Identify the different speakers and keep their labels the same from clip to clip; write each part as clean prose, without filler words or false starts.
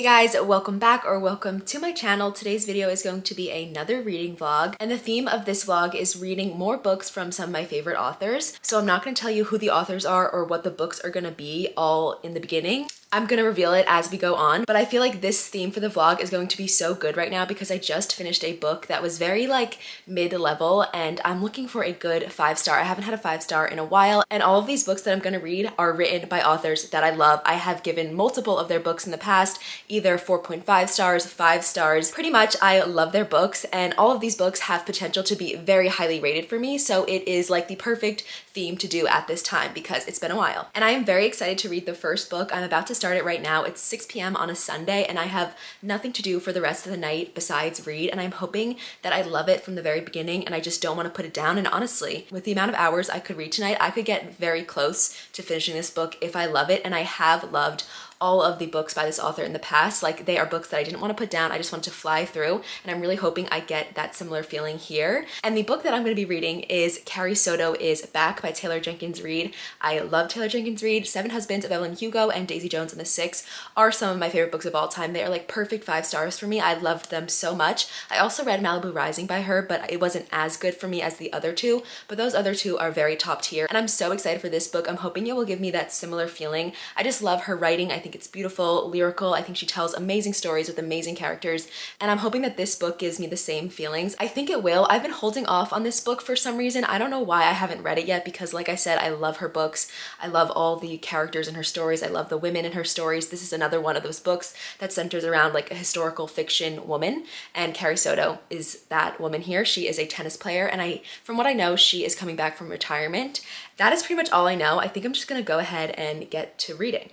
Speaker 1: guys, welcome back or welcome to my channel. Today's video is going to be another reading vlog, and the theme of this vlog is reading more books from some of my favorite authors. So I'm not going to tell you who the authors are or what the books are going to be all in the beginning. I'm gonna reveal it as we go on, but I feel like this theme for the vlog is going to be so good right now because I just finished a book that was very like mid-level and I'm looking for a good 5-star. I haven't had a 5-star in a while, and all of these books that I'm gonna read are written by authors that I love. I have given multiple of their books in the past, either 4.5 stars, 5 stars. Pretty much I love their books, and all of these books have potential to be very highly rated for me, so it is like the perfect theme to do at this time because it's been a while. And I am very excited to read the first book. I'm about to start it right now. It's 6 p.m. on a Sunday and I have nothing to do for the rest of the night besides read, and I'm hoping that I love it from the very beginning and I just don't want to put it down. And honestly, with the amount of hours I could read tonight, I could get very close to finishing this book if I love it, and I have loved all of the books by this author in the past. Like, they are books that I didn't want to put down, I just wanted to fly through, and I'm really hoping I get that similar feeling here. And the book that I'm going to be reading is Carrie Soto is Back by Taylor Jenkins Reid. I love Taylor Jenkins Reid. Seven Husbands of Evelyn Hugo and Daisy Jones and the Six are some of my favorite books of all time. They are like perfect 5 stars for me. I loved them so much. I also read Malibu Rising by her, but it wasn't as good for me as the other two, but those other two are very top tier, and I'm so excited for this book. I'm hoping it will give me that similar feeling. I just love her writing. I think it's beautiful, lyrical. I think she tells amazing stories with amazing characters, and I'm hoping that this book gives me the same feelings. I think it will. I've been holding off on this book for some reason. I don't know why I haven't read it yet because, like I said, I love her books. I love all the characters in her stories. I love the women in her stories. This is another one of those books that centers around like a historical fiction woman, and Carrie Soto is that woman here. She is a tennis player, and from what I know, she is coming back from retirement. That is pretty much all I know. I think I'm just gonna go ahead and get to reading.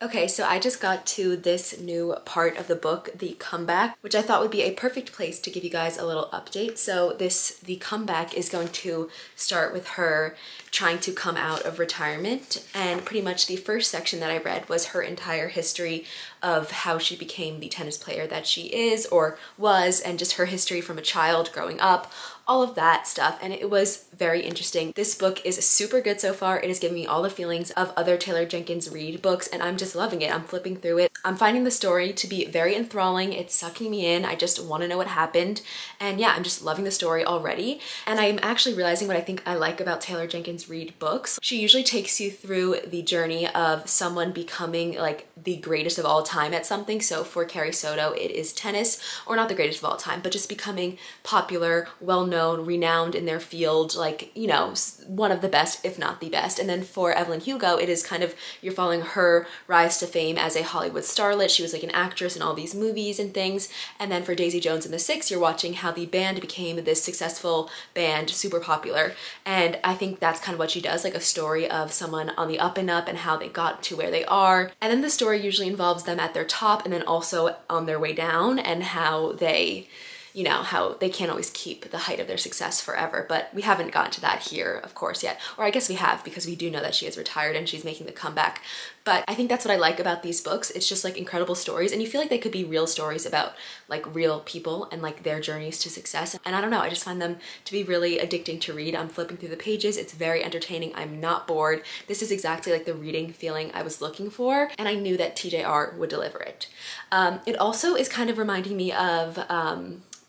Speaker 1: Okay, so I just got to this new part of the book, The Comeback, which I thought would be a perfect place to give you guys a little update. So The Comeback is going to start with her trying to come out of retirement, and pretty much the first section that I read was her entire history of how she became the tennis player that she is or was, and just her history from a child growing up, all of that stuff, and it was very interesting. This book is super good so far. It is giving me all the feelings of other Taylor Jenkins Reid books, and I'm just loving it. I'm flipping through it. I'm finding the story to be very enthralling. It's sucking me in. I just want to know what happened, and yeah, I'm just loving the story already. And I'm actually realizing what I think I like about Taylor Jenkins Reid books. She usually takes you through the journey of someone becoming like the greatest of all time at something. So for Carrie Soto, it is tennis, or not the greatest of all time, but just becoming popular, well-known, renowned in their field, like, you know, one of the best, if not the best. And then for Evelyn Hugo, it is kind of, you're following her rise to fame as a Hollywood starlet. She was like an actress in all these movies and things. And then for Daisy Jones and the Six, you're watching how the band became this successful band, super popular. And I think that's kind of what she does, like a story of someone on the up and up and how they got to where they are. And then the story usually involves them at their top and then also on their way down, and how they, you know, how they can't always keep the height of their success forever. But we haven't gotten to that here, of course, yet. Or I guess we have, because we do know that she is retired and she's making the comeback. But I think that's what I like about these books. It's just like incredible stories, and you feel like they could be real stories about like real people and like their journeys to success. And I don't know, I just find them to be really addicting to read. I'm flipping through the pages. It's very entertaining. I'm not bored. This is exactly like the reading feeling I was looking for, and I knew that TJR would deliver it. It also is kind of reminding me of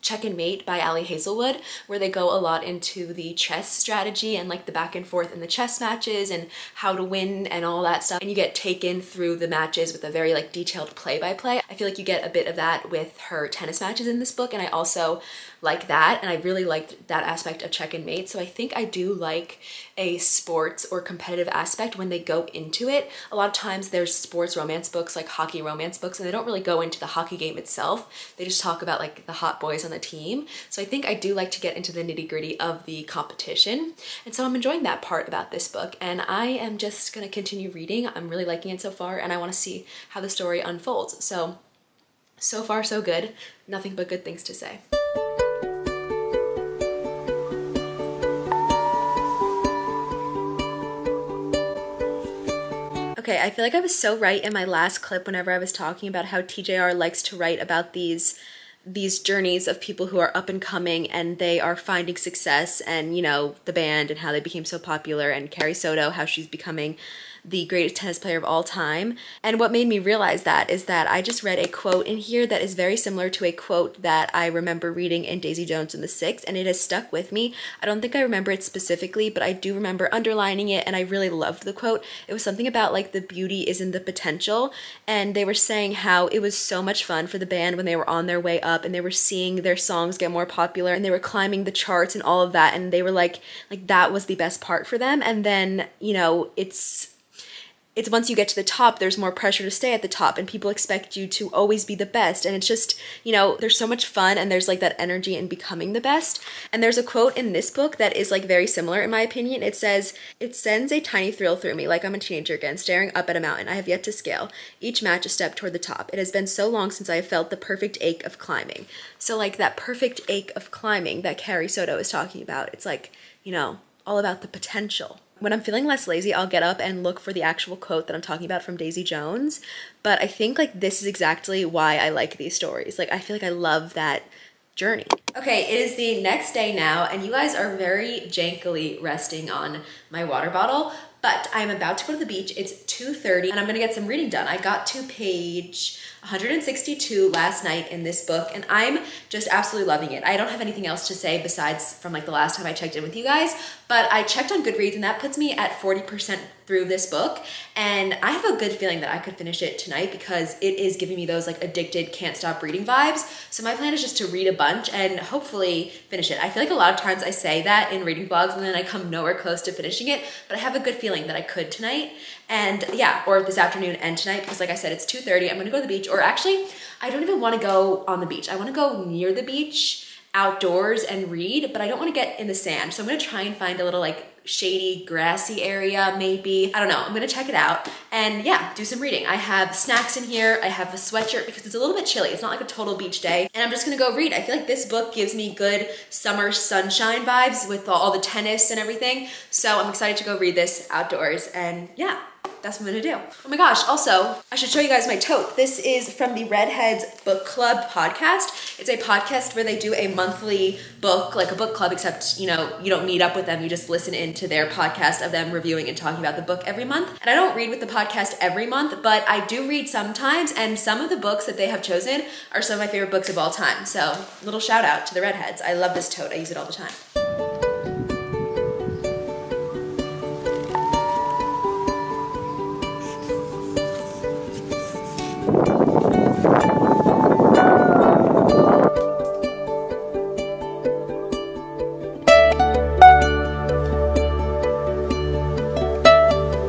Speaker 1: Check and Mate by Ali Hazelwood, where they go a lot into the chess strategy and like the back and forth in the chess matches and how to win and all that stuff. And you get taken through the matches with a very like detailed play-by-play. I feel like you get a bit of that with her tennis matches in this book, and I also like that, and I really liked that aspect of Check and Mate. So I think I do like a sports or competitive aspect when they go into it. A lot of times there's sports romance books, like hockey romance books, and they don't really go into the hockey game itself. They just talk about like the hot boys on the team. So I think I do like to get into the nitty-gritty of the competition. And so I'm enjoying that part about this book, and I am just gonna continue reading. I'm really liking it so far, and I want to see how the story unfolds. So far so good. Nothing but good things to say. Okay, I feel like I was so right in my last clip whenever I was talking about how TJR likes to write about these journeys of people who are up and coming and they are finding success, and you know, the band and how they became so popular, and Carrie Soto, how she's becoming the greatest tennis player of all time. And what made me realize that is that I just read a quote in here that is very similar to a quote that I remember reading in Daisy Jones and the Six, and it has stuck with me. I don't think I remember it specifically, but I do remember underlining it, and I really loved the quote. It was something about like the beauty is in the potential, and they were saying how it was so much fun for the band when they were on their way up and they were seeing their songs get more popular and they were climbing the charts and all of that, and they were like that was the best part for them. And then, you know, it's once you get to the top, there's more pressure to stay at the top, and people expect you to always be the best. And it's just, you know, there's so much fun, and there's like that energy in becoming the best. And there's a quote in this book that is like very similar in my opinion. It says, "It sends a tiny thrill through me, like I'm a teenager again, staring up at a mountain I have yet to scale. Each match a step toward the top. It has been so long since I have felt the perfect ache of climbing." So like that perfect ache of climbing that Carrie Soto is talking about, it's like, you know, all about the potential. When I'm feeling less lazy, I'll get up and look for the actual quote that I'm talking about from Daisy Jones. But I think like this is exactly why I like these stories. Like I feel like I love that journey. Okay, it is the next day now, and you guys are very jankily resting on my water bottle, but I'm about to go to the beach. It's 2:30 and I'm gonna get some reading done. I got to page 162 last night in this book, and I'm just absolutely loving it. I don't have anything else to say besides from like the last time I checked in with you guys, but I checked on Goodreads and that puts me at 40% through this book, and I have a good feeling that I could finish it tonight because it is giving me those like addicted, can't stop reading vibes. So my plan is just to read a bunch and hopefully finish it. I feel like a lot of times I say that in reading vlogs and then I come nowhere close to finishing it, but I have a good feeling that I could tonight. And yeah, or this afternoon and tonight, because like I said, it's 2:30. I'm gonna go to the beach, or actually, I don't even wanna go on the beach. I wanna go near the beach, outdoors and read, but I don't wanna get in the sand. So I'm gonna try and find a little like shady, grassy area maybe. I don't know, I'm gonna check it out and yeah, do some reading. I have snacks in here, I have a sweatshirt because it's a little bit chilly. It's not like a total beach day, and I'm just gonna go read. I feel like this book gives me good summer sunshine vibes with all the tennis and everything. So I'm excited to go read this outdoors, and yeah, that's what I'm gonna do. Oh my gosh, also, I should show you guys my tote. This is from the Redheads Book Club podcast. It's a podcast where they do a monthly book, like a book club, except, you know, you don't meet up with them, you just listen into their podcast of them reviewing and talking about the book every month. And I don't read with the podcast every month, but I do read sometimes, and some of the books that they have chosen are some of my favorite books of all time. So, little shout out to the Redheads. I love this tote, I use it all the time.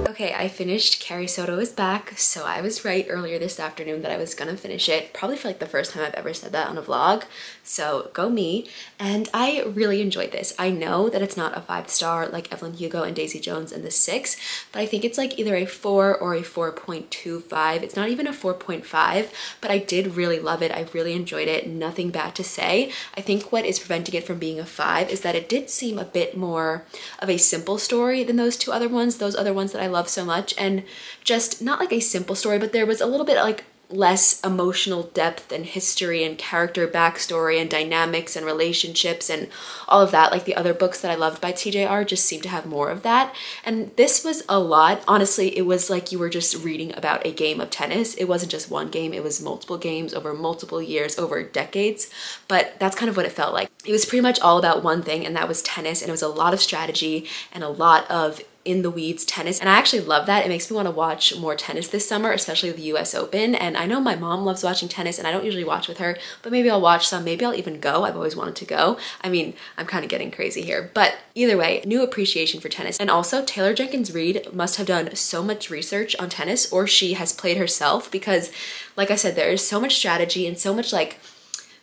Speaker 1: Okay, I finished Carrie Soto is Back, so I was right earlier this afternoon that I was gonna finish it, probably for like the first time I've ever said that on a vlog, so go me. And I really enjoyed this. I know that it's not a 5-star like Evelyn Hugo and Daisy Jones and the Six, but I think it's like either a 4 or a 4.25. It's not even a 4.5, but I did really love it. I really enjoyed it, nothing bad to say. I think what is preventing it from being a 5 is that it did seem a bit more of a simple story than those other ones that I love so much, and just not like a simple story, but there was a little bit like less emotional depth and history and character backstory and dynamics and relationships and all of that. Like the other books that I loved by TJR just seemed to have more of that, and this was a lot. Honestly, it was like you were just reading about a game of tennis. It wasn't just one game, it was multiple games over multiple years, over decades, but that's kind of what it felt like. It was pretty much all about one thing, and that was tennis, and it was a lot of strategy and a lot of in the weeds tennis, and I actually love that. It makes me want to watch more tennis this summer, especially the US Open. And I know my mom loves watching tennis, and I don't usually watch with her, but maybe I'll watch some, maybe I'll even go. I've always wanted to go. I mean, I'm kind of getting crazy here, but either way, new appreciation for tennis. And also, Taylor Jenkins Reid must have done so much research on tennis, or she has played herself, because like I said, there is so much strategy and so much like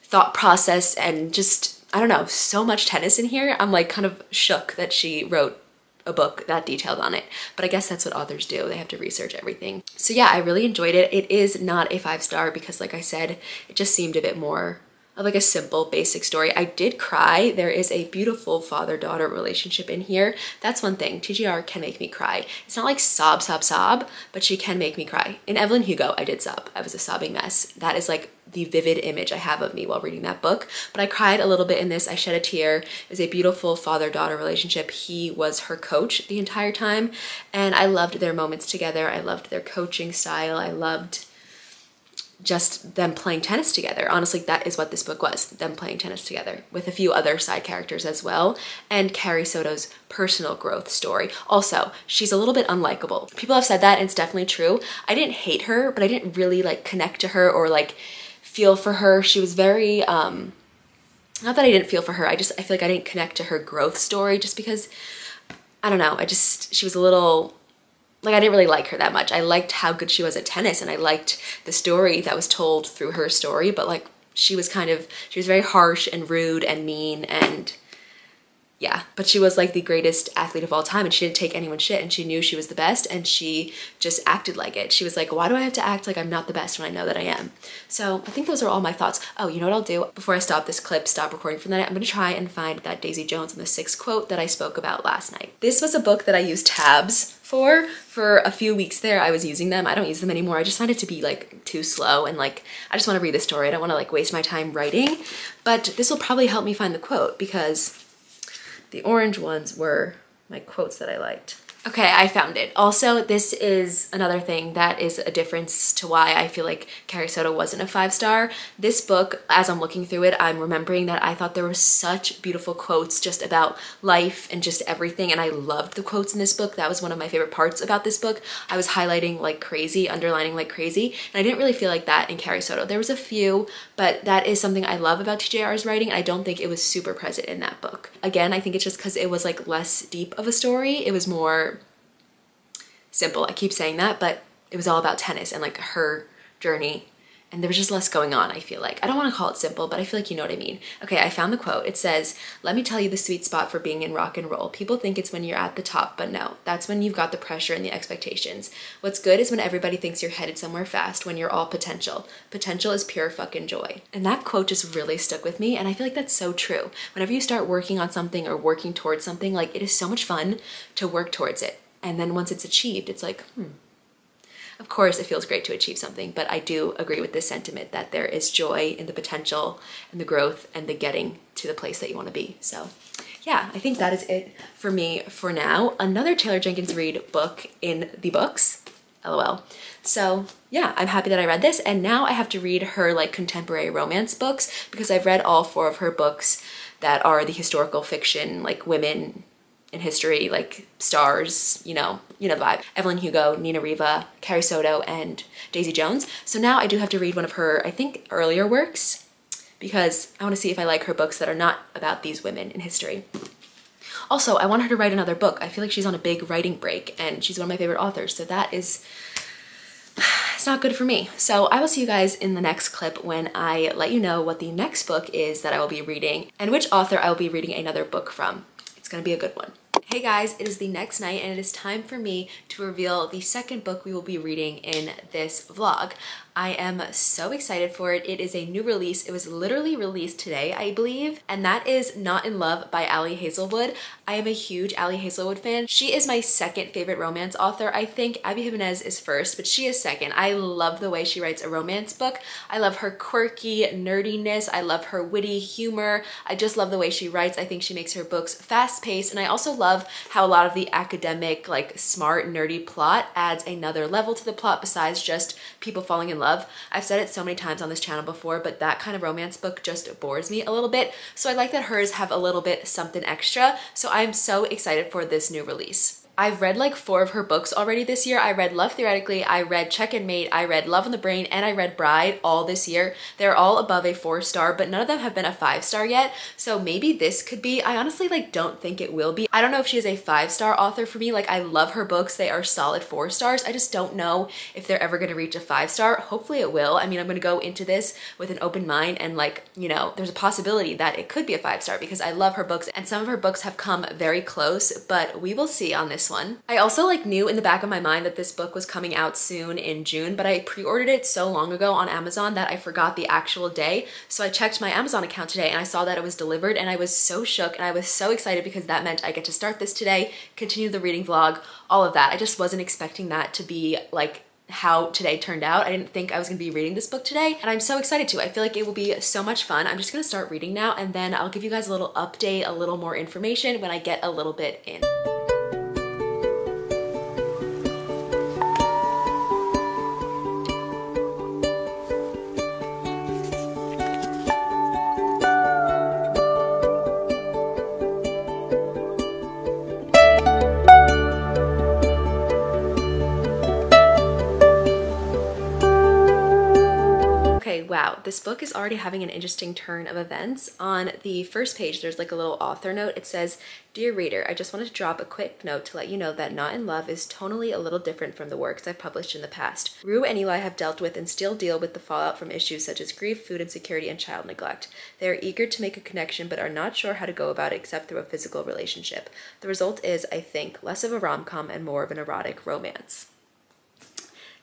Speaker 1: thought process and just, I don't know, so much tennis in here. I'm like kind of shook that she wrote a book that detailed on it, but I guess that's what authors do. They have to research everything. So yeah, I really enjoyed it. It is not a 5-star because like I said, it just seemed a bit more of like a simple basic story. I did cry. There is a beautiful father-daughter relationship in here. That's one thing. TJR can make me cry. It's not like sob, sob, sob, but she can make me cry. In Evelyn Hugo, I did sob. I was a sobbing mess. That is like the vivid image I have of me while reading that book. But I cried a little bit in this. I shed a tear. It was a beautiful father-daughter relationship. He was her coach the entire time, and I loved their moments together. I loved their coaching style. I loved just them playing tennis together. Honestly, that is what this book was, them playing tennis together with a few other side characters as well, and Carrie Soto's personal growth story. Also, she's a little bit unlikable. People have said that, and it's definitely true. I didn't hate her, but I didn't really like connect to her or like feel for her. She was very, not that I didn't feel for her, I feel like I didn't connect to her growth story just because, I don't know, she was a little, like, I didn't really like her that much. I liked how good she was at tennis, and I liked the story that was told through her story, but like she was very harsh and rude and mean, and yeah, but she was like the greatest athlete of all time, and she didn't take anyone's shit, and she knew she was the best, and she just acted like it. She was like, why do I have to act like I'm not the best when I know that I am? So I think those are all my thoughts. Oh, you know what I'll do? Before I stop this clip, stop recording for the night, I'm gonna try and find that Daisy Jones and the Six quote that I spoke about last night. This was a book that I used tabs for a few weeks there. I was using them. I don't use them anymore. I just find it to be like too slow, and like I just want to read the story. I don't want to like waste my time writing, but this will probably help me find the quote because the orange ones were my quotes that I liked. Okay, I found it. Also, this is another thing that is a difference to why I feel like Carrie Soto wasn't a 5-star. This book, as I'm looking through it, I'm remembering that I thought there were such beautiful quotes just about life and just everything, and I loved the quotes in this book. That was one of my favorite parts about this book. I was highlighting like crazy, underlining like crazy, and I didn't really feel like that in Carrie Soto. There was a few, but that is something I love about TJR's writing. I don't think it was super present in that book. Again, I think it's just because it was like less deep of a story. It was more simple. I keep saying that, but it was all about tennis and like her journey, and there was just less going on, I feel like. I don't want to call it simple, but I feel like you know what I mean. Okay, I found the quote. It says, "Let me tell you the sweet spot for being in rock and roll. People think it's when you're at the top, but no, that's when you've got the pressure and the expectations. What's good is when everybody thinks you're headed somewhere fast, when you're all potential. Potential is pure fucking joy." And that quote just really stuck with me, and I feel like that's so true. Whenever you start working on something or working towards something, like it is so much fun to work towards it. And then once it's achieved, it's like, Of course, it feels great to achieve something, but I do agree with this sentiment that there is joy in the potential and the growth and the getting to the place that you want to be. So yeah, I think that is it for me for now. Another Taylor Jenkins Reid book in the books, LOL. So yeah, I'm happy that I read this, and now I have to read her like contemporary romance books because I've read all 4 of her books that are the historical fiction, like women in history, like stars, you know the vibe. Evelyn Hugo, Nina Riva, Carrie Soto, and Daisy Jones. So now I do have to read one of her, I think, earlier works because I want to see if I like her books that are not about these women in history. Also, I want her to write another book. I feel like she's on a big writing break, and she's one of my favorite authors, so that is, it's not good for me. So I will see you guys in the next clip when I let you know what the next book is that I will be reading and which author I will be reading another book from. It's gonna be a good one. Hey guys, it is the next night and it is time for me to reveal the second book we will be reading in this vlog. I am so excited for it. It is a new release. It was literally released today, I believe, and that is Not in Love by Ali Hazelwood. I am a huge Ali Hazelwood fan. She is my second favorite romance author. I think Abby Jimenez is first, but she is second. I love the way she writes a romance book. I love her quirky nerdiness. I love her witty humor. I just love the way she writes. I think she makes her books fast-paced, and I also love how a lot of the academic, like smart, nerdy plot adds another level to the plot besides just people falling in love. I've said it so many times on this channel before, but that kind of romance book just bores me a little bit. So I like that hers have a little bit something extra. So I'm so excited for this new release. I've read like 4 of her books already this year. I read Love Theoretically, I read Check and Mate, I read Love on the Brain, and I read Bride all this year. They're all above a 4-star, but none of them have been a 5-star yet. So maybe this could be. I honestly like don't think it will be. I don't know if she is a 5-star author for me. Like I love her books. They are solid 4 stars. I just don't know if they're ever gonna reach a 5-star. Hopefully it will. I mean, I'm gonna go into this with an open mind and like, you know, there's a possibility that it could be a 5-star because I love her books and some of her books have come very close, but we will see on this this one. I also like knew in the back of my mind that this book was coming out soon in June, but I pre-ordered it so long ago on Amazon that I forgot the actual day. So I checked my Amazon account today and I saw that it was delivered, and I was so shook and I was so excited because that meant I get to start this today, continue the reading vlog, all of that. I just wasn't expecting that to be like how today turned out. I didn't think I was gonna be reading this book today, and I'm so excited to. I feel like it will be so much fun. I'm just gonna start reading now, and then I'll give you guys a little update, a little more information when I get a little bit in. Wow, this book is already having an interesting turn of events. On the first page, there's like a little author note. It says, "Dear reader, I just wanted to drop a quick note to let you know that Not in Love is tonally a little different from the works I've published in the past. Rue and Eli have dealt with and still deal with the fallout from issues such as grief, food insecurity, and child neglect. They are eager to make a connection but are not sure how to go about it except through a physical relationship. The result is, I think, less of a rom-com and more of an erotic romance."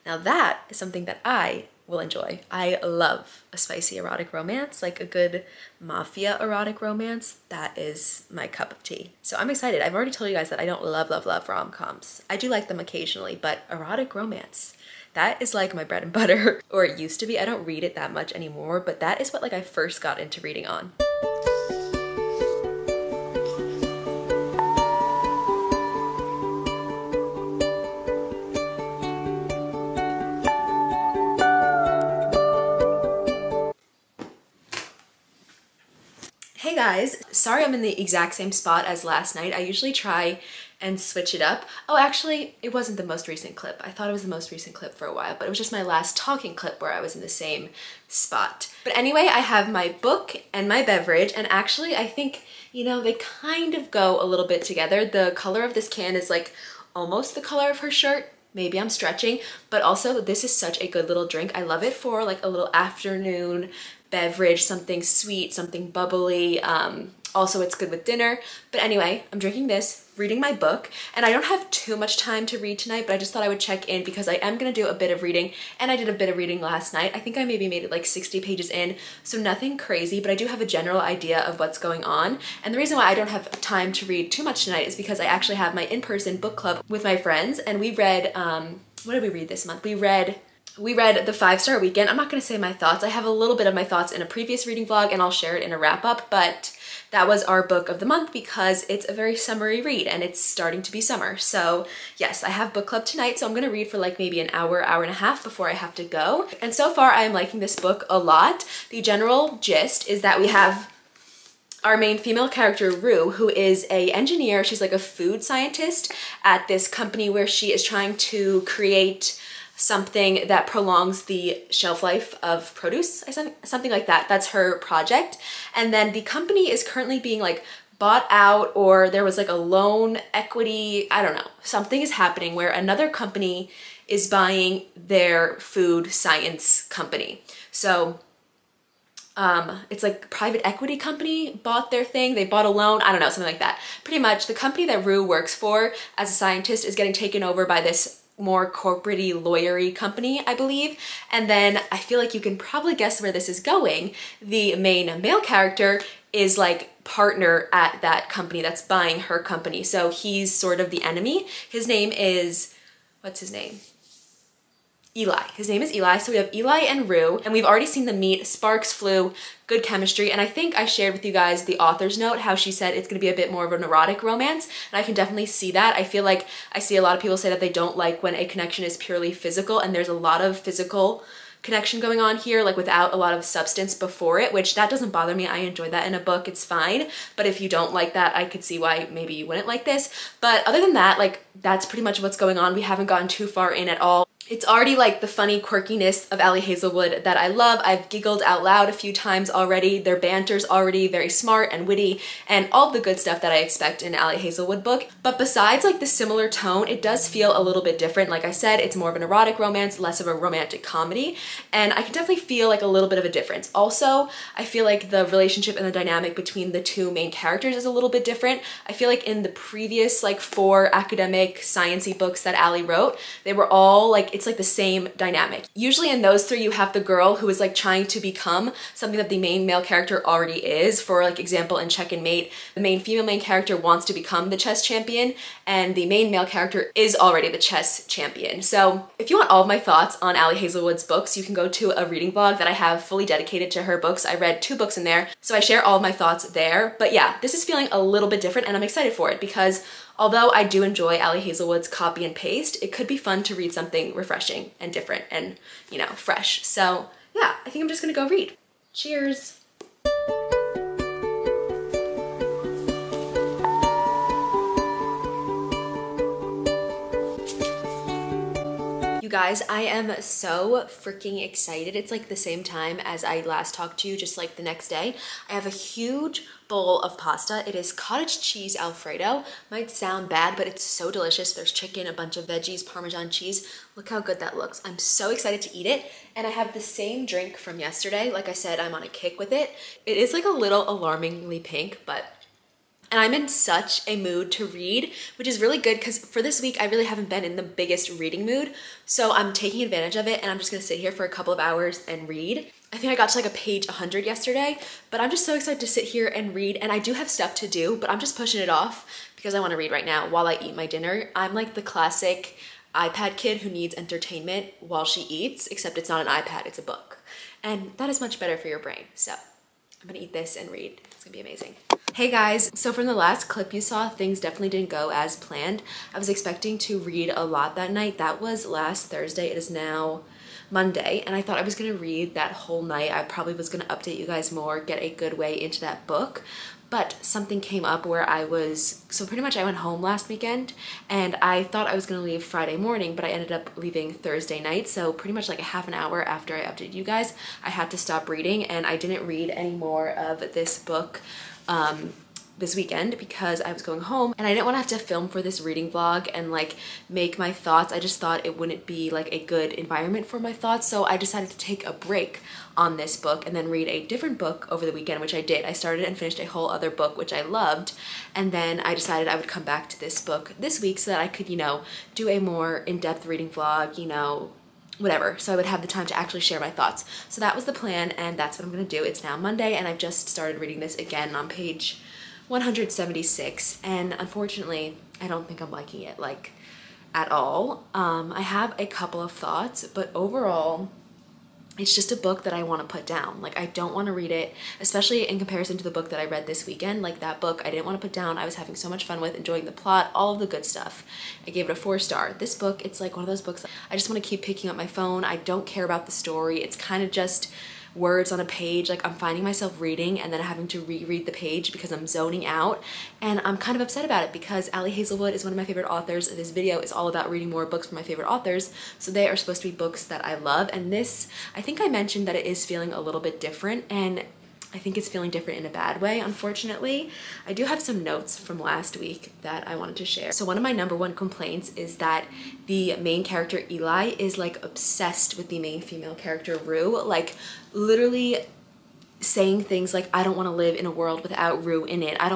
Speaker 1: Now that is something that I will enjoy. I love a spicy erotic romance, like a good mafia erotic romance. That is my cup of tea. So I'm excited. I've already told you guys that I don't love rom-coms. I do like them occasionally, but erotic romance, that is like my bread and butter, or it used to be. I don't read it that much anymore, but that is what like I first got into reading on. Hey guys, sorry I'm in the exact same spot as last night. I usually try and switch it up. Oh, actually, it wasn't the most recent clip. I thought it was the most recent clip for a while, but it was just my last talking clip where I was in the same spot. But anyway, I have my book and my beverage, and actually I think, you know, they kind of go a little bit together. The color of this can is like almost the color of her shirt. Maybe I'm stretching, but also this is such a good little drink. I love it for like a little afternoon beverage, something sweet, something bubbly. Also, it's good with dinner. But anyway, I'm drinking this, reading my book, and I don't have too much time to read tonight, but I just thought I would check in because I am gonna do a bit of reading, and I did a bit of reading last night. I think I maybe made it like 60 pages in, so nothing crazy, but I do have a general idea of what's going on. And the reason why I don't have time to read too much tonight is because I actually have my in-person book club with my friends, and we read, what did we read this month? We read The 5-Star Weekend. I'm not gonna say my thoughts. I have a little bit of my thoughts in a previous reading vlog, and I'll share it in a wrap-up, but that was our book of the month because it's a very summery read and it's starting to be summer. So yes, I have book club tonight, so I'm gonna read for like maybe an hour, hour and a half before I have to go. And so far I'm liking this book a lot. The general gist is that we have our main female character, Rue, who is an engineer. She's like a food scientist at this company where she is trying to create something that prolongs the shelf life of produce, something like that. That's her project. And then the company is currently being like bought out, or there was like a loan equity, I don't know. Something is happening where another company is buying their food science company. So it's like private equity company bought their thing, they bought a loan, I don't know, something like that. Pretty much the company that Rue works for as a scientist is getting taken over by this more corporate-y, lawyer-y company, I believe. And then I feel like you can probably guess where this is going. The main male character is like partner at that company that's buying her company. So he's sort of the enemy. His name is, what's his name? Eli. His name is Eli. So we have Eli and Rue, and we've already seen them meet. Sparks flew, good chemistry, and I think I shared with you guys the author's note, how she said it's gonna be a bit more of an erotic romance, and I can definitely see that. I feel like I see a lot of people say that they don't like when a connection is purely physical, and there's a lot of physical connection going on here, like without a lot of substance before it, which that doesn't bother me. I enjoy that in a book, it's fine. But if you don't like that, I could see why maybe you wouldn't like this. But other than that, like that's pretty much what's going on. We haven't gotten too far in at all. It's already like the funny quirkiness of Ali Hazelwood that I love. I've giggled out loud a few times already. Their banter's already very smart and witty and all the good stuff that I expect in an Ali Hazelwood book. But besides like the similar tone, it does feel a little bit different. Like I said, it's more of an erotic romance, less of a romantic comedy. And I can definitely feel like a little bit of a difference. Also, I feel like the relationship and the dynamic between the two main characters is a little bit different. I feel like in the previous like 4 academic sciencey books that Ali wrote, they were all like, it's like the same dynamic. Usually in those 3, you have the girl who is like trying to become something that the main male character already is. For like example, in Check and Mate, the main female main character wants to become the chess champion and the main male character is already the chess champion. So if you want all of my thoughts on Ali Hazelwood's books, you can go to a reading vlog that I have fully dedicated to her books. I read 2 books in there, so I share all of my thoughts there. But yeah, this is feeling a little bit different and I'm excited for it because although I do enjoy Ali Hazelwood's copy and paste, it could be fun to read something refreshing and different and, you know, fresh. So yeah, I think I'm just gonna go read. Cheers. You guys, I am so freaking excited. It's like the same time as I last talked to you, just like the next day. I have a huge bowl of pasta. It is cottage cheese Alfredo. Might sound bad, but it's so delicious. There's chicken, a bunch of veggies, Parmesan cheese. Look how good that looks. I'm so excited to eat it. And I have the same drink from yesterday. Like I said, I'm on a kick with it. It is like a little alarmingly pink, and I'm in such a mood to read, which is really good because for this week, I really haven't been in the biggest reading mood. So I'm taking advantage of it and I'm just gonna sit here for a couple of hours and read. I think I got to like a page 100 yesterday, but I'm just so excited to sit here and read. And I do have stuff to do, but I'm just pushing it off because I wanna read right now while I eat my dinner. I'm like the classic iPad kid who needs entertainment while she eats, except it's not an iPad, it's a book. And that is much better for your brain. So I'm gonna eat this and read. It's gonna be amazing. Hey guys, so from the last clip you saw, things definitely didn't go as planned. I was expecting to read a lot that night. That was last Thursday. It is now Monday, and I thought I was gonna read that whole night. I probably was gonna update you guys more, get a good way into that book. But something came up where so pretty much I went home last weekend and I thought I was gonna leave Friday morning, but I ended up leaving Thursday night. So pretty much like a half an hour after I updated you guys, I had to stop reading and I didn't read any more of this book this weekend because I was going home and I didn't want to have to film for this reading vlog and like make my thoughts. I just thought it wouldn't be like a good environment for my thoughts. So I decided to take a break on this book and then read a different book over the weekend, which I did. I started and finished a whole other book, which I loved. And then I decided I would come back to this book this week so that I could, you know, do a more in-depth reading vlog, you know, whatever. So I would have the time to actually share my thoughts. So that was the plan and that's what I'm gonna do. It's now Monday and I've just started reading this again on page 176 and unfortunately I don't think I'm liking it like at all. I have a couple of thoughts, but overall it's just a book that I want to put down. Like I don't want to read it, especially in comparison to the book that I read this weekend. Like that book I didn't want to put down. I was having so much fun with, enjoying the plot, all of the good stuff. I gave it a 4-star. This book, it's like one of those books I just want to keep picking up my phone. I don't care about the story. It's kind of just words on a page. Like I'm finding myself reading and then having to reread the page because I'm zoning out, and I'm kind of upset about it because Ali Hazelwood is one of my favorite authors. This video is all about reading more books from my favorite authors, so they are supposed to be books that I love, and this, I think I mentioned that it is feeling a little bit different, and I think it's feeling different in a bad way, unfortunately. I do have some notes from last week that I wanted to share. So one of my #1 complaints is that the main character Eli is like obsessed with the main female character Rue, like literally saying things like, I don't want to live in a world without Rue in it. I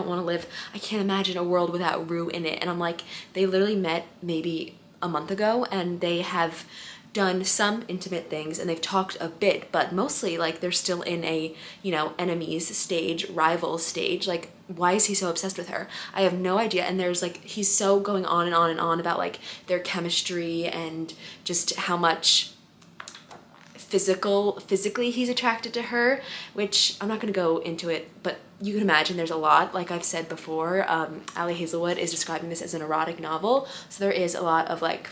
Speaker 1: can't imagine a world without Rue in it. And I'm like, they literally met maybe a month ago and they have done some intimate things and they've talked a bit, but mostly like they're still in a, you know, enemies stage, rivals stage. Like, why is he so obsessed with her? I have no idea. And there's like, he's so going on and on and on about like their chemistry and just how much physically he's attracted to her, which I'm not gonna go into it, but you can imagine there's a lot. Like I've said before, Ali Hazelwood is describing this as an erotic novel, so there is a lot of like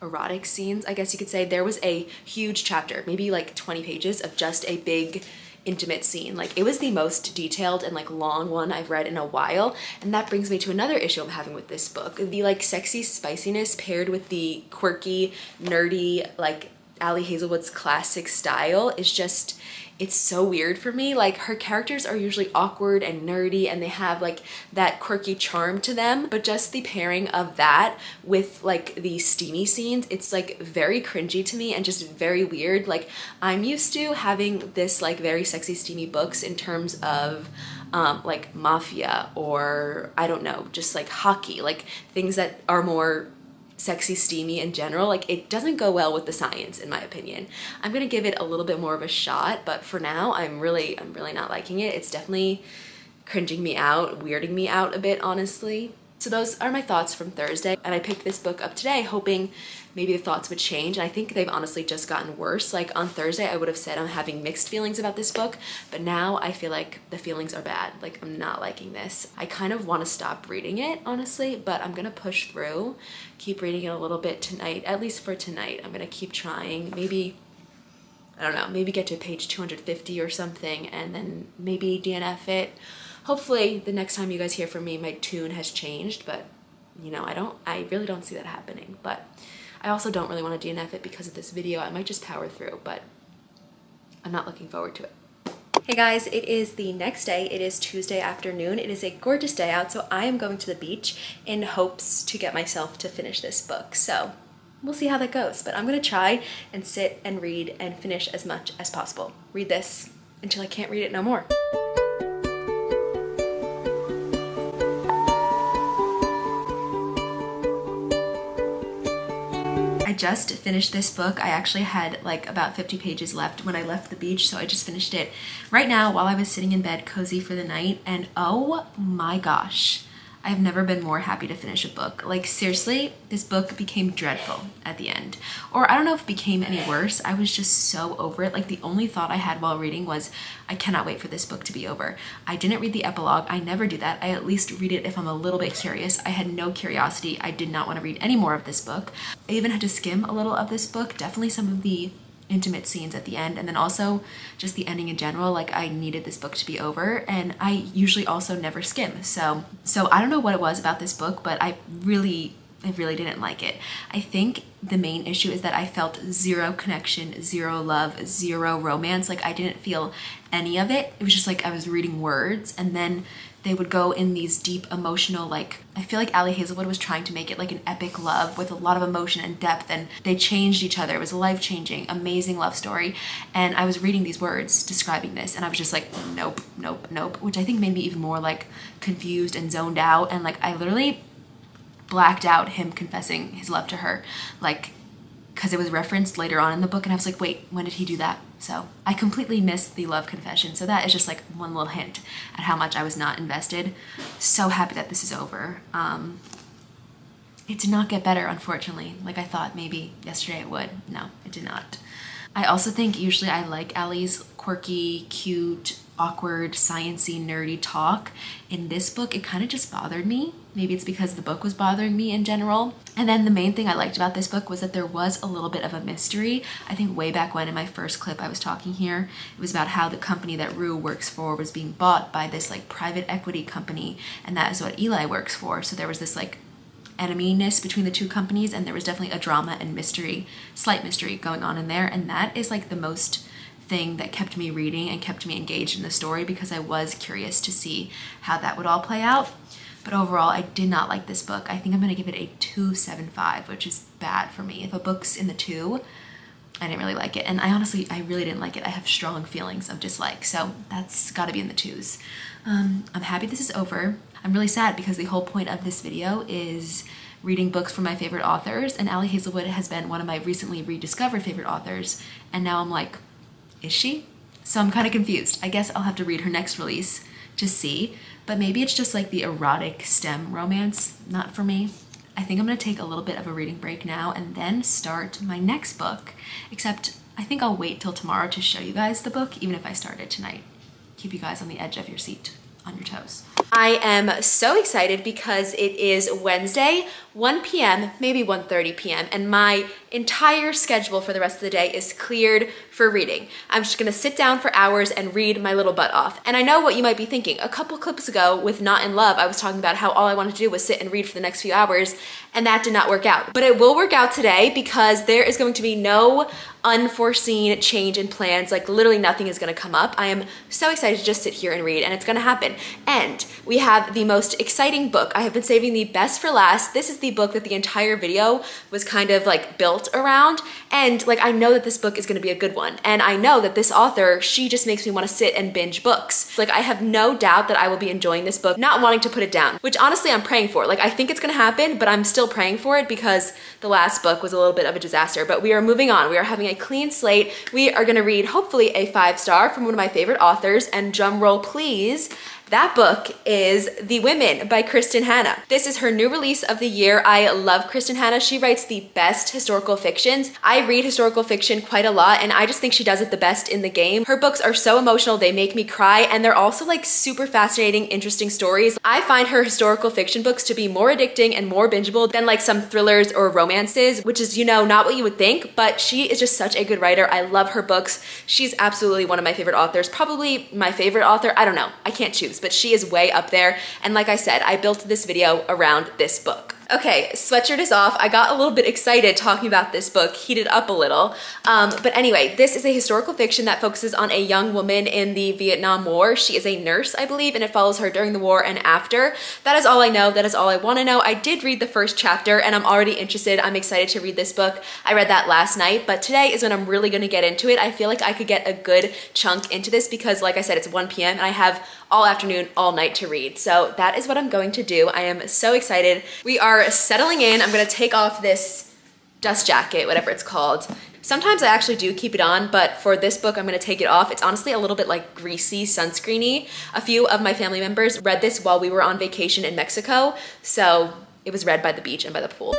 Speaker 1: erotic scenes, I guess you could say. There was a huge chapter, maybe like 20 pages of just a big intimate scene. Like, it was the most detailed and like long one I've read in a while. And that brings me to another issue I'm having with this book. The like sexy spiciness paired with the quirky, nerdy, like Ali Hazelwood's classic style is just, it's so weird for me. Like, her characters are usually awkward and nerdy and they have like that quirky charm to them, but just the pairing of that with like the steamy scenes, it's like very cringy to me and just very weird. Like, I'm used to having this like very sexy steamy books in terms of like mafia, or I don't know, just like hockey, like things that are more sexy steamy in general. Like, it doesn't go well with the science, in my opinion. I'm gonna give it a little bit more of a shot, but for now I'm really not liking it. It's definitely cringing me out, weirding me out a bit, honestly. So those are my thoughts from Thursday, and I picked this book up today hoping maybe the thoughts would change, and I think they've honestly just gotten worse. Like, on Thursday I would have said I'm having mixed feelings about this book, but now I feel like the feelings are bad. Like, I'm not liking this. I kind of want to stop reading it, honestly, but I'm gonna push through, keep reading it a little bit tonight, at least for tonight. I'm gonna keep trying. Maybe, I don't know, maybe get to page 250 or something, and then maybe DNF it. Hopefully the next time you guys hear from me, my tune has changed, but you know, I really don't see that happening. But I also don't really want to DNF it because of this video. I might just power through, but I'm not looking forward to it. Hey guys, it is the next day. It is Tuesday afternoon. It is a gorgeous day out, so I am going to the beach in hopes to get myself to finish this book. So we'll see how that goes, but I'm gonna try and sit and read and finish as much as possible. Read this until I can't read it no more. I just finished this book. I actually had like about 50 pages left when I left the beach, so I just finished it right now while I was sitting in bed cozy for the night, and oh my gosh, I've never been more happy to finish a book. Like, seriously, this book became dreadful at the end. Or I don't know if it became any worse. I was just so over it. Like, the only thought I had while reading was, I cannot wait for this book to be over. I didn't read the epilogue. I never do that. I at least read it if I'm a little bit curious. I had no curiosity. I did not want to read any more of this book. I even had to skim a little of this book. Definitely some of the intimate scenes at the end, and then also just the ending in general. Like, I needed this book to be over, and I usually also never skim, so I don't know what it was about this book, but I really didn't like it. I think the main issue is that I felt zero connection, zero love, zero romance. Like, I didn't feel any of it. It was just like I was reading words, and then they would go in these deep emotional, like, I feel like Ali Hazelwood was trying to make it like an epic love with a lot of emotion and depth, and they changed each other. It was a life-changing, amazing love story. And I was reading these words describing this, and I was just like, nope, nope, nope, which I think made me even more like confused and zoned out. And like, I literally blacked out him confessing his love to her, like, because it was referenced later on in the book, and I was like, wait, when did he do that? So I completely missed the love confession. So that is just like one little hint at how much I was not invested. So happy that this is over. It did not get better, unfortunately. Like, I thought maybe yesterday it would. No, it did not. I also think usually I like Ali's quirky, cute, awkward, sciencey, nerdy talk. In this book, it kind of just bothered me. Maybe it's because the book was bothering me in general. And then the main thing I liked about this book was that there was a little bit of a mystery. I think way back when in my first clip I was talking here, it was about how the company that Rue works for was being bought by this like private equity company, and that is what Eli works for. So there was this like eneminess between the two companies, and there was definitely a drama and mystery, slight mystery going on in there, and that is like the most thing that kept me reading and kept me engaged in the story, because I was curious to see how that would all play out. But overall, I did not like this book. I think I'm gonna give it a 2.75, which is bad for me. If a book's in the 2, I didn't really like it. And I really didn't like it. I have strong feelings of dislike, so that's gotta be in the 2s. I'm happy this is over. I'm really sad because the whole point of this video is reading books from my favorite authors, and Ali Hazelwood has been one of my recently rediscovered favorite authors, and now I'm like, is she? So I'm kind of confused. I guess I'll have to read her next release to see, but maybe it's just like the erotic STEM romance, not for me. I think I'm gonna take a little bit of a reading break now and then start my next book, except I think I'll wait till tomorrow to show you guys the book, even if I start it tonight. Keep you guys on the edge of your seat. on your toes. I am so excited because it is Wednesday, 1 p.m., maybe 1:30 p.m., and my entire schedule for the rest of the day is cleared for reading. I'm just gonna sit down for hours and read my little butt off. And I know what you might be thinking. A couple clips ago with Not in Love, I was talking about how all I wanted to do was sit and read for the next few hours, and that did not work out. But it will work out today because there is going to be no unforeseen change in plans. Like literally nothing is gonna come up. I am so excited to just sit here and read, and it's gonna happen. And we have the most exciting book. I have been saving the best for last. This is the book that the entire video was kind of like built around. And like, I know that this book is gonna be a good one. And I know that this author, she just makes me wanna sit and binge books. Like I have no doubt that I will be enjoying this book, not wanting to put it down, which honestly I'm praying for. Like I think it's gonna happen, but I'm still praying for it because the last book was a little bit of a disaster. But we are moving on. We are having a clean slate. We are gonna read hopefully a 5-star from one of my favorite authors, and drum roll please. That book is The Women by Kristin Hannah. This is her new release of the year. I love Kristin Hannah. She writes the best historical fictions. I read historical fiction quite a lot, and I just think she does it the best in the game. Her books are so emotional, they make me cry, and they're also like super fascinating, interesting stories. I find her historical fiction books to be more addicting and more bingeable than like some thrillers or romances, which is, you know, not what you would think, but she is just such a good writer. I love her books. She's absolutely one of my favorite authors, probably my favorite author. I don't know, I can't choose, but she is way up there. And like I said, I built this video around this book. Okay, sweatshirt is off. I got a little bit excited talking about this book, heated up a little. But anyway, this is a historical fiction that focuses on a young woman in the Vietnam War. She is a nurse, I believe, and it follows her during the war and after. That is all I know. That is all I want to know. I did read the first chapter and I'm already interested. I'm excited to read this book. I read that last night, but today is when I'm really going to get into it. I feel like I could get a good chunk into this because, like I said, it's 1 p.m. and I have all afternoon, all night to read. So that is what I'm going to do. I am so excited. We are settling in. I'm gonna take off this dust jacket, whatever it's called. Sometimes I actually do keep it on, but for this book, I'm gonna take it off. It's honestly a little bit like greasy, sunscreeny. A few of my family members read this while we were on vacation in Mexico, so it was read by the beach and by the pool.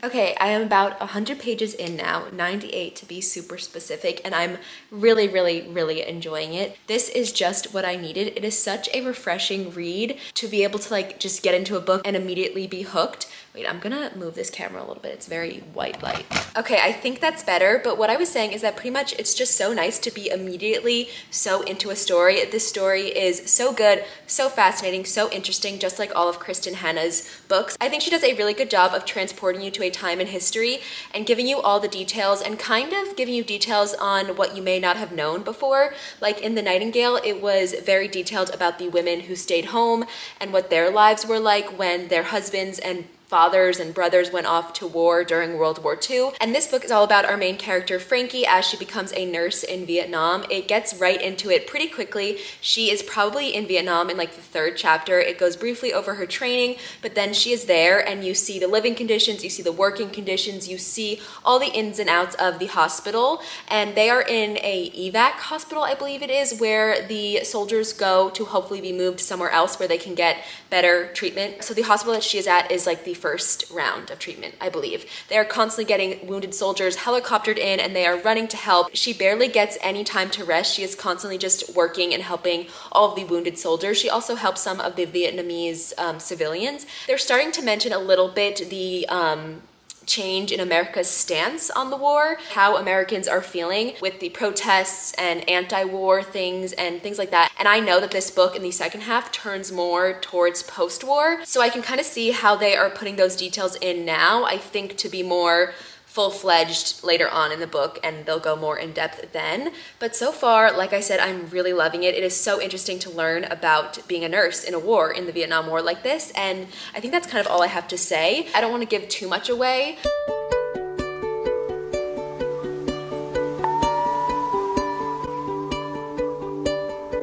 Speaker 1: Okay, I am about 100 pages in now, 98 to be super specific, and I'm really, really, really enjoying it. This is just what I needed. It is such a refreshing read to be able to like just get into a book and immediately be hooked. Wait, I'm gonna move this camera a little bit. It's very white light. Okay, I think that's better, but what I was saying is that pretty much it's just so nice to be immediately so into a story. This story is so good, so fascinating, so interesting, just like all of Kristin Hannah's books. I think she does a really good job of transporting you to a time in history and giving you all the details and kind of giving you details on what you may not have known before. Like in The Nightingale, it was very detailed about the women who stayed home and what their lives were like when their husbands and fathers and brothers went off to war during World War II. And this book is all about our main character, Frankie, as she becomes a nurse in Vietnam. It gets right into it pretty quickly. She is probably in Vietnam in like the 3rd chapter. It goes briefly over her training, but then she is there and you see the living conditions, you see the working conditions, you see all the ins and outs of the hospital. And they are in a evac hospital, I believe it is, where the soldiers go to hopefully be moved somewhere else where they can get better treatment. So the hospital that she is at is like the first round of treatment, I believe. They are constantly getting wounded soldiers helicoptered in and they are running to help. She barely gets any time to rest. She is constantly just working and helping all of the wounded soldiers. She also helps some of the Vietnamese civilians. They're starting to mention a little bit the change in America's stance on the war, how Americans are feeling with the protests and anti-war things and things like that. And I know that this book in the second half turns more towards post-war, so I can kind of see how they are putting those details in now, I think, to be more full-fledged later on in the book, and they'll go more in depth then. But so far, like I said, I'm really loving it. It is so interesting to learn about being a nurse in a war, in the Vietnam War like this, and I think that's kind of all I have to say. I don't want to give too much away.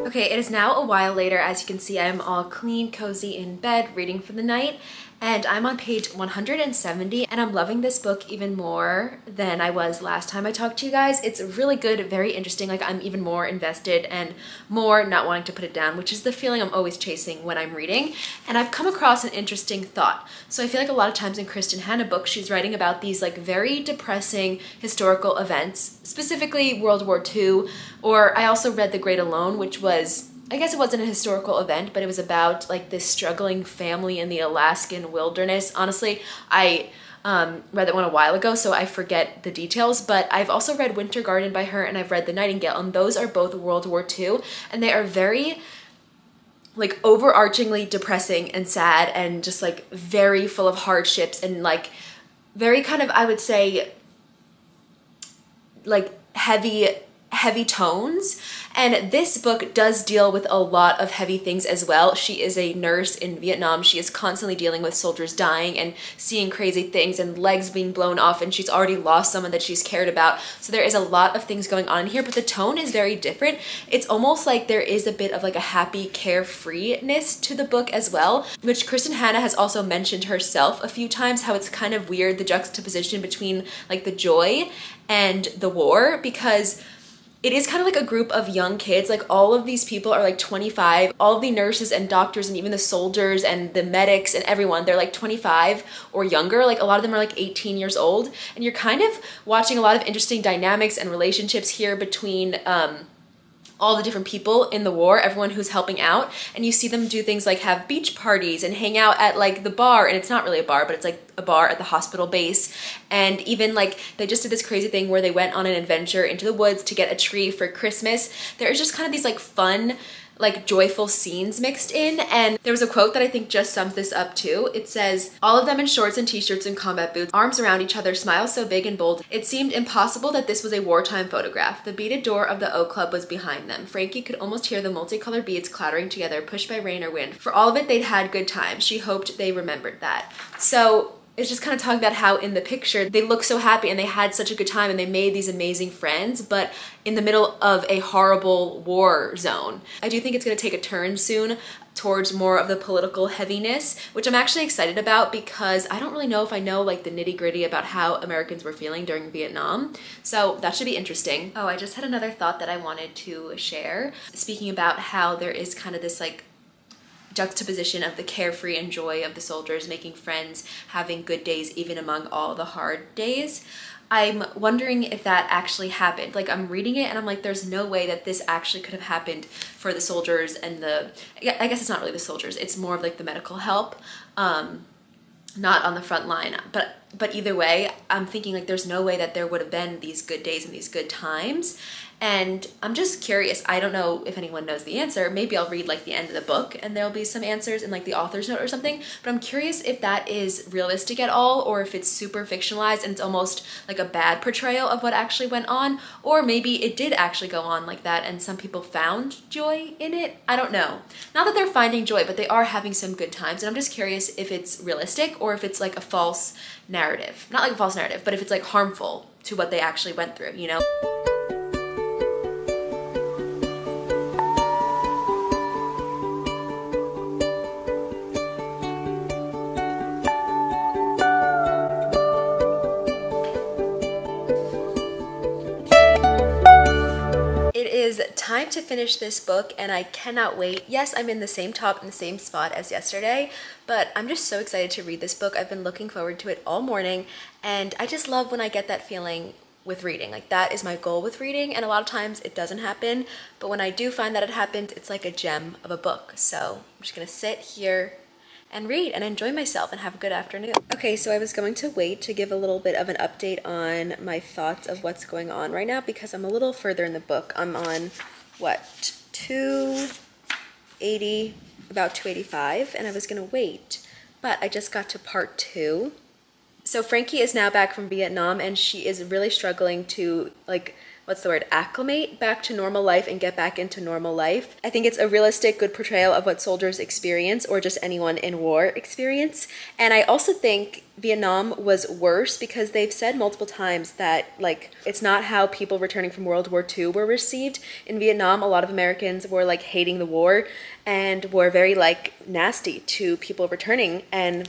Speaker 1: Okay, it is now a while later. As you can see, I'm all clean, cozy in bed, reading for the night. and I'm on page 170, and I'm loving this book even more than I was last time I talked to you guys. It's really good, very interesting. Like, I'm even more invested and more not wanting to put it down, which is the feeling I'm always chasing when I'm reading. And I've come across an interesting thought. So I feel like a lot of times in Kristin Hannah books, she's writing about these like very depressing historical events, specifically World War II, or I also read The Great Alone, which was, I guess it wasn't a historical event, but it was about like this struggling family in the Alaskan wilderness. Honestly, I read that one a while ago, so I forget the details, but I've also read Winter Garden by her, and I've read The Nightingale, and those are both World War II, and they are very like overarchingly depressing and sad and just like very full of hardships and like very kind of, I would say, like heavy tones. And this book does deal with a lot of heavy things as well. She is a nurse in Vietnam. She is constantly dealing with soldiers dying and seeing crazy things and legs being blown off, and she's already lost someone that she's cared about. So there is a lot of things going on here, but the tone is very different. It's almost like there is a bit of like a happy carefreeness to the book as well, which Kristin Hannah has also mentioned herself a few times, how it's kind of weird, the juxtaposition between like the joy and the war, because it is kind of like a group of young kids. Like, all of these people are like 25. All of the nurses and doctors and even the soldiers and the medics and everyone, they're like 25 or younger. Like, a lot of them are like 18 years old. And you're kind of watching a lot of interesting dynamics and relationships here between all the different people in the war, everyone who's helping out, and you see them do things like have beach parties and hang out at like the bar, and it's not really a bar, but it's like a bar at the hospital base. And even like they just did this crazy thing where they went on an adventure into the woods to get a tree for Christmas. There's just kind of these like fun, like joyful scenes mixed in. And there was a quote that I think just sums this up too. It says, "All of them in shorts and t-shirts and combat boots, arms around each other, smiles so big and bold, it seemed impossible that this was a wartime photograph. The beaded door of the Oak Club was behind them. Frankie could almost hear the multicolored beads clattering together, pushed by rain or wind. For all of it, they'd had good times. She hoped they remembered that." So it's just kind of talking about how in the picture they look so happy and they had such a good time and they made these amazing friends, but in the middle of a horrible war zone. I do think it's going to take a turn soon towards more of the political heaviness, which I'm actually excited about, because I don't really know if I know like the nitty-gritty about how Americans were feeling during Vietnam. So that should be interesting. Oh, I just had another thought that I wanted to share. Speaking about how there is kind of this like juxtaposition of the carefree and joy of the soldiers making friends, having good days even among all the hard days. I'm wondering if that actually happened. Like, I'm reading it and I'm like, there's no way that this actually could have happened for the soldiers and I guess it's not really the soldiers, it's more of like the medical help, not on the front line. But either way, I'm thinking like there's no way that there would have been these good days and these good times. And I'm just curious. I don't know if anyone knows the answer. Maybe I'll read like the end of the book and there'll be some answers in like the author's note or something. But I'm curious if that is realistic at all, or if it's super fictionalized and it's almost like a bad portrayal of what actually went on. Or maybe it did actually go on like that and some people found joy in it. I don't know. Not that they're finding joy, but they are having some good times. And I'm just curious if it's realistic or if it's like a false narrative. Not like a false narrative, but if it's like harmful to what they actually went through, you know? Time to finish this book and I cannot wait. Yes, I'm in the same top in the same spot as yesterday, but I'm just so excited to read this book. I've been looking forward to it all morning, and I just love when I get that feeling with reading. Like, that is my goal with reading, and a lot of times it doesn't happen, but when I do find that it happens, it's like a gem of a book. So I'm just gonna sit here and read and enjoy myself and have a good afternoon. Okay, so I was going to wait to give a little bit of an update on my thoughts of what's going on right now, because I'm a little further in the book. I'm on, what, 280, about 285, and I was gonna wait, but I just got to part 2. So Frankie is now back from Vietnam, and she is really struggling to, like, what's the word, acclimate back to normal life and get back into normal life. I think it's a realistic, good portrayal of what soldiers experience, or just anyone in war experience. And I also think Vietnam was worse because they've said multiple times that, like, it's not how people returning from World War II were received. In Vietnam, a lot of Americans were like hating the war and were very like nasty to people returning, and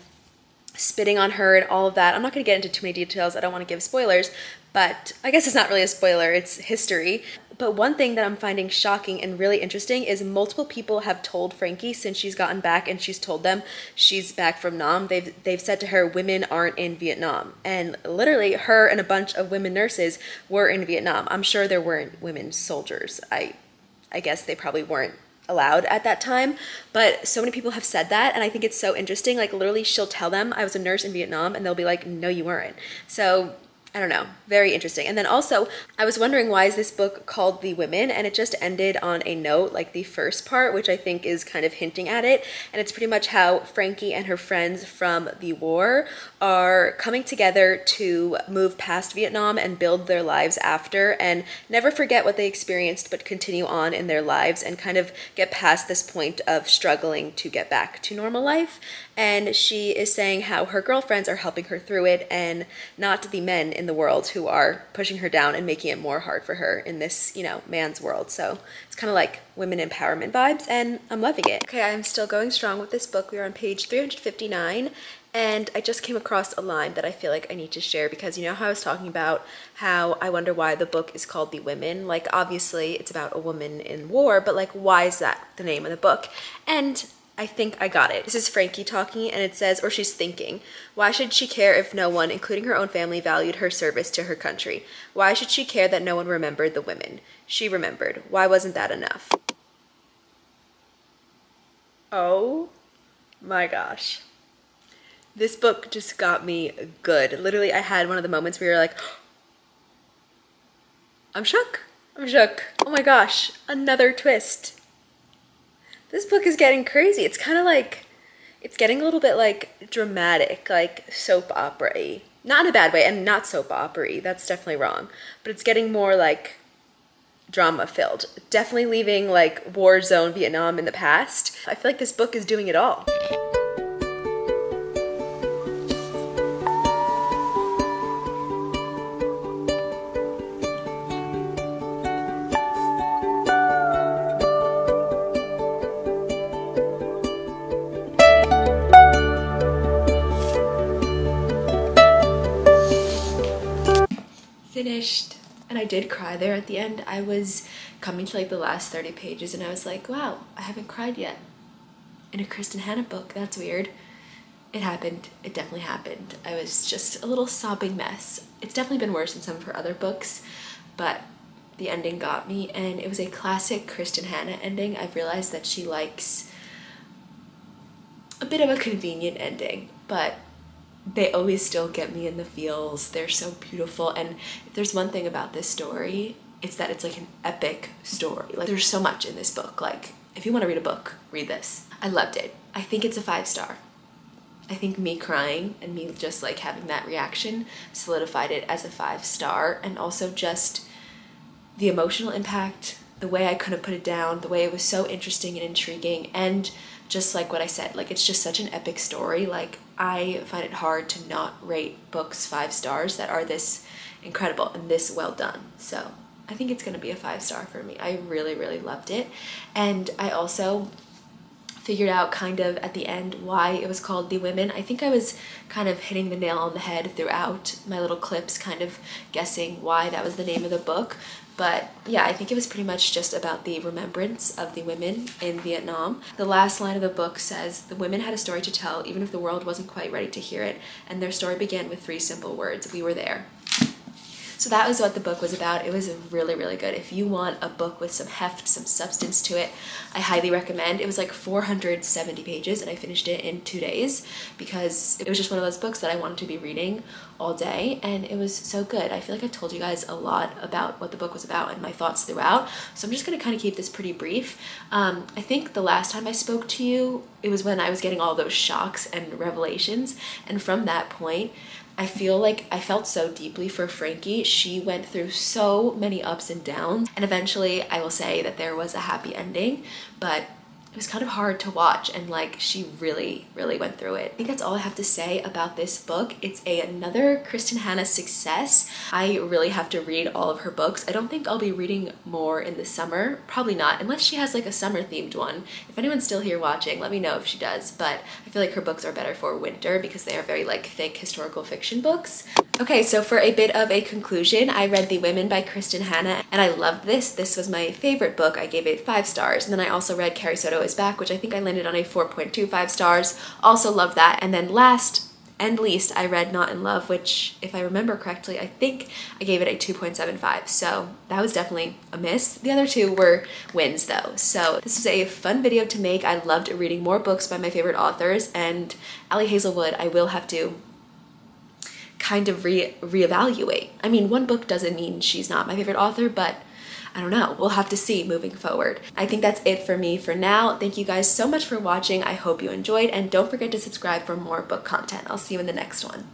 Speaker 1: spitting on her and all of that. I'm not going to get into too many details. I don't want to give spoilers, but I guess it's not really a spoiler, it's history. But one thing that I'm finding shocking and really interesting is multiple people have told Frankie since she's gotten back, and she's told them she's back from Nam. They've said to her, women aren't in Vietnam. And literally her and a bunch of women nurses were in Vietnam. I'm sure there weren't women soldiers. I guess they probably weren't allowed at that time, but so many people have said that, and I think it's so interesting. Like literally she'll tell them I was a nurse in Vietnam, and they'll be like, no you weren't. So I don't know, very interesting. And then also, I was wondering, why is this book called The Women? And it just ended on a note, like the first part, which I think is kind of hinting at it. And it's pretty much how Frankie and her friends from the war are coming together to move past Vietnam and build their lives after, and never forget what they experienced, but continue on in their lives and kind of get past this point of struggling to get back to normal life. And she is saying how her girlfriends are helping her through it, and not the men in the world who are pushing her down and making it more hard for her in this, you know, man's world. So it's kind of like women empowerment vibes, and I'm loving it. Okay, I'm still going strong with this book. We're on page 359, and I just came across a line that I feel like I need to share, because you know how I was talking about how I wonder why the book is called The Women? Like obviously it's about a woman in war, but like why is that the name of the book? And I think I got it. This is Frankie talking, and it says, or she's thinking, why should she care if no one, including her own family, valued her service to her country? Why should she care that no one remembered the women? She remembered. Why wasn't that enough? Oh my gosh. This book just got me good. Literally, I had one of the moments where you're like, I'm shook. I'm shook. Oh my gosh, another twist. This book is getting crazy. It's kind of like, it's getting a little bit like dramatic, like soap opera-y. Not in a bad way, and not soap opera-y, that's definitely wrong. But it's getting more like drama filled. Definitely leaving like war zone Vietnam in the past. I feel like this book is doing it all. Finished. And I did cry there at the end. I was coming to like the last 30 pages and I was like, wow, I haven't cried yet in a Kristin Hannah book. That's weird. It happened. It definitely happened. I was just a little sobbing mess. It's definitely been worse in some of her other books, but the ending got me, and it was a classic Kristin Hannah ending. I've realized that she likes a bit of a convenient ending, but they always still get me in the feels. They're so beautiful, and if there's one thing about this story, it's that it's like an epic story. Like there's so much in this book. Like if you want to read a book, read this. I loved it. I think it's a 5-star. I think me crying and me just like having that reaction solidified it as a 5-star, and also just the emotional impact, the way I couldn't put it down, the way it was so interesting and intriguing, and just like what I said, like it's just such an epic story. Like I find it hard to not rate books 5 stars that are this incredible and this well done. So I think it's gonna be a 5-star for me. I really, really loved it. And I also figured out kind of at the end why it was called The Women. I think I was kind of hitting the nail on the head throughout my little clips, kind of guessing why that was the name of the book. But yeah, I think it was pretty much just about the remembrance of the women in Vietnam. The last line of the book says, the women had a story to tell, even if the world wasn't quite ready to hear it, and their story began with 3 simple words: we were there. So that was what the book was about. It was really, really good. If you want a book with some heft, some substance to it, I highly recommend. It was like 470 pages, and I finished it in 2 days because it was just one of those books that I wanted to be reading all day, and it was so good. I feel like I've told you guys a lot about what the book was about and my thoughts throughout, so I'm just gonna kind of keep this pretty brief. I think the last time I spoke to you, it was when I was getting all those shocks and revelations, and from that point, I feel like I felt so deeply for Frankie. She went through so many ups and downs, and eventually I will say that there was a happy ending, but it was kind of hard to watch, and like she really went through it. I think that's all I have to say about this book. It's another Kristin Hannah success. I really have to read all of her books. I don't think I'll be reading more in the summer, probably not, unless she has like a summer themed one. If anyone's still here watching, let me know if she does, but I feel like her books are better for winter because they are very like thick historical fiction books. Okay, so for a bit of a conclusion, I read The Women by Kristin Hannah and I loved this. This was my favorite book. I gave it 5 stars. And then I also read Carrie Soto is Back, which I think I landed on a 4.25 stars. Also love that. And then last and least, I read Not in Love, which if I remember correctly, I think I gave it a 2.75. So that was definitely a miss. The other 2 were wins though. So this was a fun video to make. I loved reading more books by my favorite authors, and Ali Hazelwood, I will have to kind of reevaluate. I mean, one book doesn't mean she's not my favorite author, but I don't know. We'll have to see moving forward. I think that's it for me for now. Thank you guys so much for watching. I hope you enjoyed, and don't forget to subscribe for more book content. I'll see you in the next one.